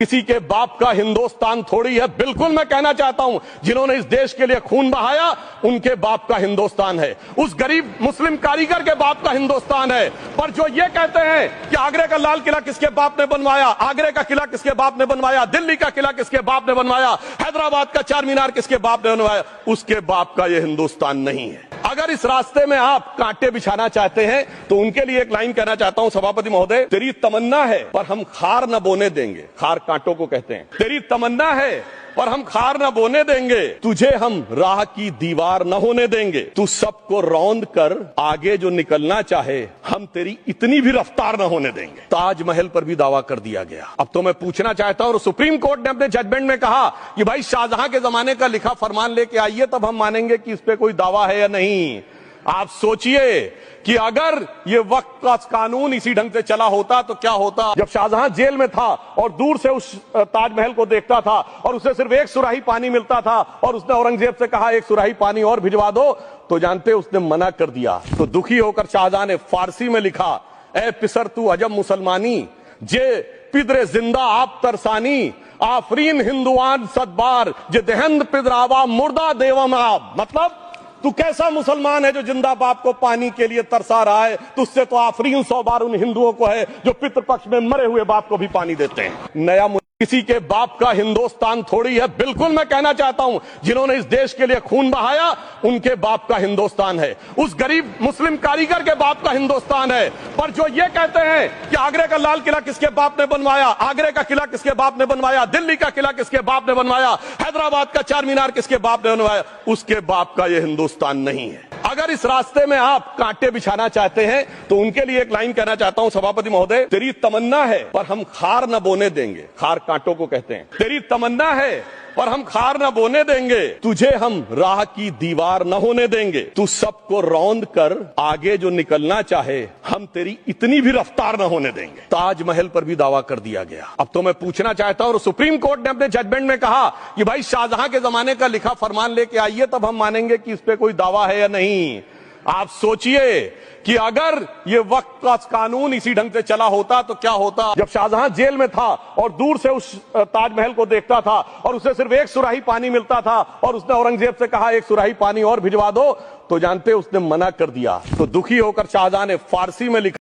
किसी के बाप का हिंदुस्तान थोड़ी है। बिल्कुल मैं कहना चाहता हूं, जिन्होंने इस देश के लिए खून बहाया उनके बाप का हिंदुस्तान है, उस गरीब मुस्लिम कारीगर के बाप का हिंदुस्तान है। पर जो ये कहते हैं कि आगरे का लाल किला किसके बाप ने बनवाया, आगरे का किला किसके बाप ने बनवाया, दिल्ली का किला किसके बाप ने बनवाया, हैदराबाद का चार मीनार किसके बाप ने बनवाया, उसके बाप का यह हिंदुस्तान नहीं है। अगर इस रास्ते में आप कांटे बिछाना चाहते हैं तो उनके लिए एक लाइन कहना चाहता हूं, सभापति महोदय, तेरी तमन्ना है पर हम खार न बोने देंगे। खार कांटों को कहते हैं। तेरी तमन्ना है पर हम खार न बोने देंगे, तुझे हम राह की दीवार न होने देंगे। तू सबको रौंद कर आगे जो निकलना चाहे, हम तेरी इतनी भी रफ्तार न होने देंगे। ताजमहल पर भी दावा कर दिया गया। अब तो मैं पूछना चाहता हूं, और सुप्रीम कोर्ट ने अपने जजमेंट में कहा कि भाई शाहजहां के जमाने का लिखा फरमान लेके आइए, तब हम मानेंगे कि इस पे कोई दावा है या नहीं। आप सोचिए कि अगर ये वक्त का कानून इसी ढंग से चला होता तो क्या होता। जब शाहजहां जेल में था और दूर से उस ताजमहल को देखता था और उसे सिर्फ एक सुराही पानी मिलता था और उसने औरंगजेब से कहा एक सुराही पानी और भिजवा दो, तो जानते उसने मना कर दिया। तो दुखी होकर शाहजहां ने फारसी में लिखा, ए पिसर तू अजब मुसलमानी, जे पिदरे जिंदा आप तरसानी, आफरीन हिंदुआन सदबार, जे देहंद पिदरावा मुर्दा देवम आप। मतलब तू कैसा मुसलमान है जो जिंदा बाप को पानी के लिए तरसा रहा है, तुझसे तो आफरीन 100 बार उन हिंदुओं को है जो पितृपक्ष में मरे हुए बाप को भी पानी देते हैं। नया किसी के बाप का हिंदुस्तान थोड़ी है। बिल्कुल मैं कहना चाहता हूं, जिन्होंने इस देश के लिए खून बहाया उनके बाप का हिंदुस्तान है, उस गरीब मुस्लिम कारीगर के बाप का हिंदुस्तान है। पर जो ये कहते हैं कि आगरे का लाल किला किसके बाप ने बनवाया, आगरे का किला किसके बाप ने बनवाया, दिल्ली का किला किसके बाप ने बनवाया, हैदराबाद का चार मीनार किसके बाप ने बनवाया, उसके बाप का यह हिंदुस्तान नहीं है। अगर इस रास्ते में आप कांटे बिछाना चाहते हैं तो उनके लिए एक लाइन कहना चाहता हूं, सभापति महोदय, तेरी तमन्ना है पर हम खार न बोने देंगे। खार कांटों को कहते हैं। तेरी तमन्ना है पर हम खार न बोने देंगे, तुझे हम राह की दीवार न होने देंगे। तू सबको रौंद कर आगे जो निकलना चाहे, हम तेरी इतनी भी रफ्तार न होने देंगे। ताजमहल पर भी दावा कर दिया गया। अब तो मैं पूछना चाहता हूं, और सुप्रीम कोर्ट ने अपने जजमेंट में कहा कि भाई शाहजहां के जमाने का लिखा फरमान लेके आइए, तब हम मानेंगे कि इस पे कोई दावा है या नहीं। आप सोचिए कि अगर ये वक्त का कानून इसी ढंग से चला होता तो क्या होता। जब शाहजहां जेल में था और दूर से उस ताजमहल को देखता था और उसे सिर्फ एक सुराही पानी मिलता था और उसने औरंगजेब से कहा एक सुराही पानी और भिजवा दो, तो जानते उसने मना कर दिया। तो दुखी होकर शाहजहां ने फारसी में लिखा,